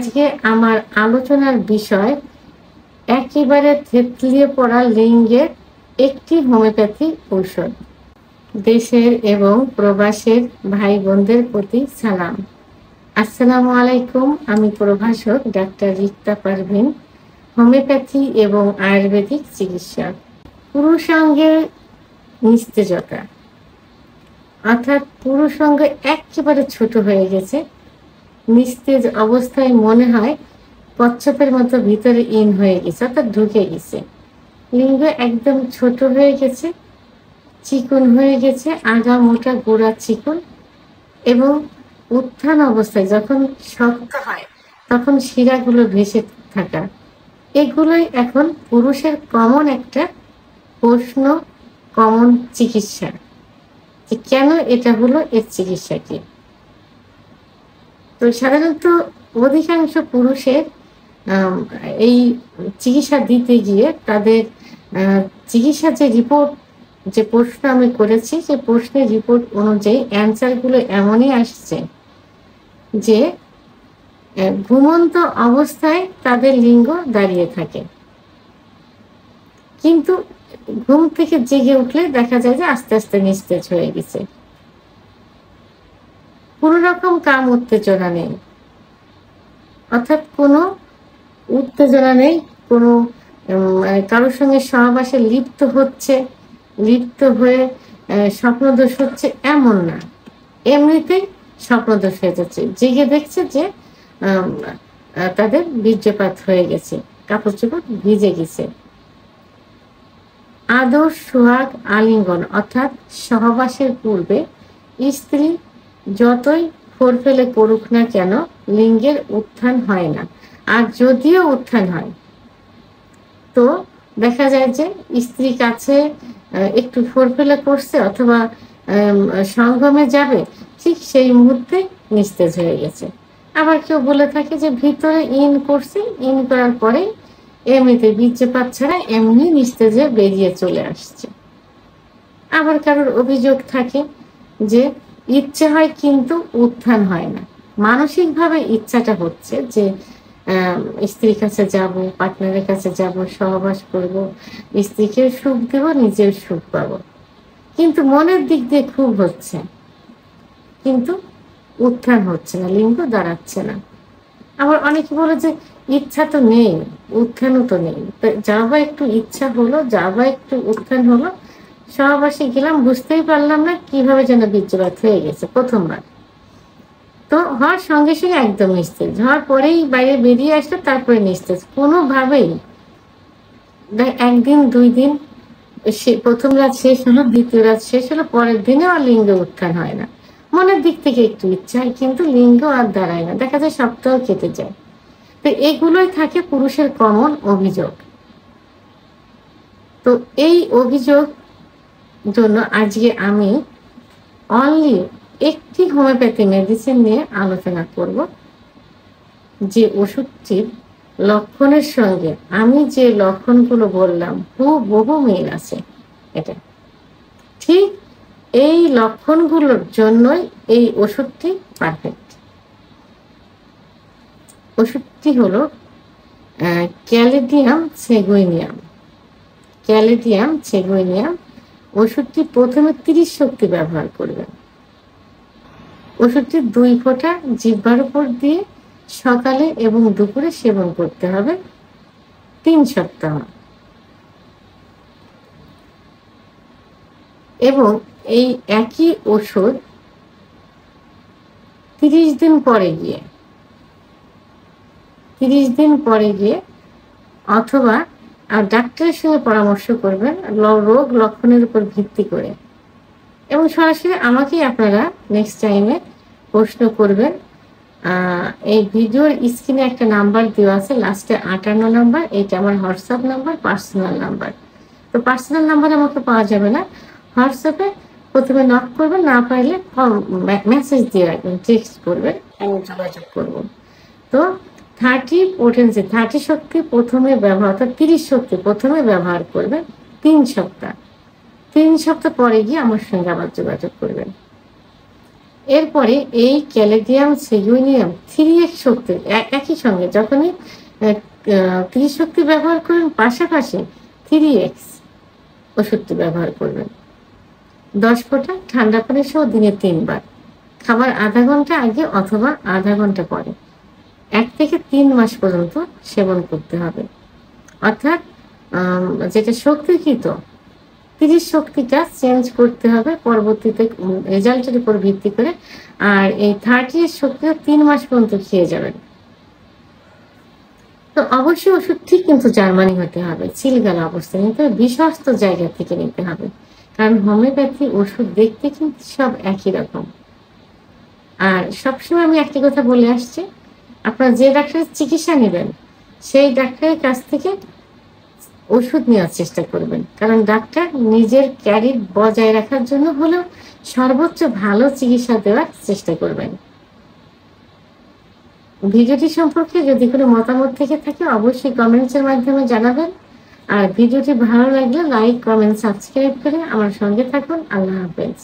আজকে আমার আলোচনার বিষয় একেবারে থেতলিয়ে পড়া লিঙ্গের একটি হোমিওপ্যাথি ঔষধ। দেশের এবং প্রবাসের ভাই বোনদের প্রতি সালাম। আসসালামু আলাইকুম। আমি প্রভাষক ডাক্তার রিক্তা পারভিন, হোমিওপ্যাথি এবং আয়ুর্বেদিক চিকিৎসক। পুরুষাঙ্গের নিস্তেজতা অর্থাৎ পুরুষাঙ্গ একেবারে ছোট হয়ে গেছে, নিস্তেজ অবস্থায় মনে হয় কচ্ছপের মতো ভিতরে ইন হয়ে গেছে, অর্থাৎ ঢুকে গেছে। লিঙ্গ একদম ছোট হয়ে গেছে, চিকন হয়ে গেছে, আগা মোটা গোড়া চিকন, এবং উত্থান অবস্থায় যখন শক্ত হয় তখন শিরাগুলো ভেসে থাকা। এগুলোই এখন পুরুষের কমন একটা প্রশ্ন, কমন চিকিৎসা, যে কেন এটা হলো, এর চিকিৎসা কি। তো সাধারণত অধিকাংশ পুরুষের এই চিকিৎসা দিতে গিয়ে তাদের চিকিৎসা যে রিপোর্ট, যে প্রশ্ন আমি করেছি, যে প্রশ্নের রিপোর্ট অনুযায়ী অ্যান্সারগুলো এমনই আসছে যে ঘুমন্ত অবস্থায় তাদের লিঙ্গ দাঁড়িয়ে থাকে, কিন্তু ঘুম থেকে জেগে উঠলে দেখা যায় যে আস্তে আস্তে নিস্তেজ হয়ে গেছে। কোনো রকম কাম উত্তেজনা নেই, অর্থাৎ কোনো উত্তেজনা নেই, কোনো কারোর সঙ্গে সহবাসে লিপ্ত হয়ে স্বপ্নদোষ হচ্ছে এমন না, এমনিতেই স্বপ্নদোষ হয়ে যাচ্ছে। জেগে দেখছে যে তাদের বীর্যপাত হয়ে গেছে, কাপড় চোপড় ভিজে গেছে। আদর, সোহাগ, আলিঙ্গন অর্থাৎ সহবাসের পূর্বে স্ত্রী যতই ফোর ফেলে করুক না কেন, লিঙ্গের উত্থান হয় না। আর যদিও উত্থান হয় তো দেখা যায় যে স্ত্রী কাছে একটু ফোর ফেলে করছে অথবা সঙ্গমে যাবে, ঠিক সেই মুহূর্তে নিস্তেজ হয়ে গেছে। আবার কেউ বলে থাকে যে ভিতরে ইন করছে, ইন করার পরে এমনিতে বীর্যপাত ছাড়া এমনি নিস্তেজে বেরিয়ে চলে আসছে। আবার কারোর অভিযোগ থাকে যে ইচ্ছে হয় কিন্তু উত্থান হয় না। মানসিকভাবে ইচ্ছাটা হচ্ছে যে স্ত্রীর কাছে যাব, পার্টনারের কাছে যাব, সহবাস করব, স্ত্রীকে সুখ দেব, নিজের সুখ পাবো, কিন্তু মনের দিক দিয়ে খুব হচ্ছে, কিন্তু উত্থান হচ্ছে না, লিঙ্গ দাঁড়াচ্ছে না। আবার অনেকে বলে যে ইচ্ছা তো নেই, উত্থানও তো নেই, যা বা একটু ইচ্ছা হলো, যা বা একটু উত্থান হলো, সহবাসে গেলাম, বুঝতেই পারলাম না কিভাবে যেন বীর্যপাত হয়ে গেছে প্রথমবার। তো হওয়ার সঙ্গে সঙ্গে একদম নিস্তেজ, হওয়ার পরেই বাইরে বেরিয়ে আসলে তারপরে নিস্তেজ। কোনোভাবেই একদিন দুই দিন প্রথম রাত শেষ হলো, দ্বিতীয় রাত শেষ হলো, পরের দিনে আর লিঙ্গ উত্থান হয় না। মনের দিক থেকে একটু ইচ্ছা হয় কিন্তু লিঙ্গ আর দাঁড়ায় না, দেখা যায় সপ্তাহ কেটে যায়। তো এগুলোই থাকে পুরুষের কমন অভিযোগ। তো এই অভিযোগ জন্য আজকে আমি অনলি একটি হোমিওপ্যাথি মেডিসিন নিয়ে আলোচনা করব, যে ওষুধটির লক্ষণের সঙ্গে আমি যে লক্ষণগুলো বললাম বহু মিল আছে। এটা ঠিক এই লক্ষণগুলোর জন্যই এই ওষুধটি পারফেক্ট। ওষুধটি হলো ক্যালিডিয়াম সেগুইনিয়াম। ক্যালিডিয়াম সেগুইনিয়াম ওষুধটি প্রথমে 30 শক্তি ব্যবহার করবেন। ওষুধটি 2 ফোঁটা জিহ্বার উপর দিয়ে সকালে এবং দুপুরে সেবন করতে হবে 3 সপ্তাহ। এবং এই একই ওষুধ 30 দিন পরে গিয়ে অথবা ডাক্তারের সঙ্গে পরামর্শ করবেন রোগ লক্ষণের উপর ভিত্তি করে, এবং সরাসরি আমাকেই আপনারা নেক্সট টাইমে প্রশ্ন করবেন। এই ভিডিওর স্ক্রিনে একটা নাম্বার দেওয়া আছে, লাস্টে 58 নাম্বার, এইটা আমার হোয়াটসঅ্যাপ নাম্বার, পার্সোনাল নাম্বার। তো পার্সোনাল নাম্বারে আমাকে পাওয়া যাবে না, হোয়াটসঅ্যাপে প্রথমে নক করবেন, না পারলে মেসেজ দিয়ে রাখবেন, টেক্সট করবেন, আমি যোগাযোগ করব। তো 30 শক্তি প্রথমে ব্যবহার, অর্থাৎ 30 শক্তি প্রথমে ব্যবহার করবেন 3 সপ্তাহ পরে গিয়ে আমার সঙ্গে আবার যোগাযোগ করবেন। এরপরে এই ক্যালেডিয়াম সেলুনিয়াম 3x শক্তি একই সঙ্গে যখনই ত্রিশক্তি ব্যবহার করবেন, পাশাপাশি 3x ওষুধটি ব্যবহার করবেন। 10 ফোঁটা ঠান্ডা পানি সহ দিনে 3 বার, খাবার আধা ঘন্টা আগে অথবা আধা ঘন্টা পরে 1 থেকে 3 মাস পর্যন্ত সেবন করতে হবে। অর্থাৎ যেটা শক্তিকৃত 30 শক্তিটা চেঞ্জ করতে হবে পরবর্তীতে রেজাল্টের উপর ভিত্তি করে। আর এই 30 শক্তিটা 3 মাস পর্যন্ত খেয়ে যাবেন। তো অবশ্যই ওষুধটি কিন্তু জার্মানি হতে হবে, চিলগালা অবস্থা নিতে হবে, বিশ্বস্ত জায়গা থেকে নিতে হবে। কারণ হোমিওপ্যাথি ওষুধ দেখতে কিন্তু সব একই রকম। আর সবসময় আমি একটি কথা বলে আসছি, আপনারা যে ডাক্তারের চিকিৎসা নেবেন সেই ডাক্তারের কাছ থেকে ওষুধ নেওয়ার চেষ্টা করবেন। কারণ ডাক্তার নিজের ক্যারিয়ার বজায় রাখার জন্য হলেও সর্বোচ্চ ভালো চিকিৎসা দেওয়ার চেষ্টা করবেন। ভিডিওটি সম্পর্কে যদি কোনো মতামত থেকে থাকে অবশ্যই কমেন্টসের মাধ্যমে জানাবেন। আর ভিডিওটি ভালো লাগলে লাইক, কমেন্ট, সাবস্ক্রাইব করে আমার সঙ্গে থাকুন। আল্লাহ হাফেজ।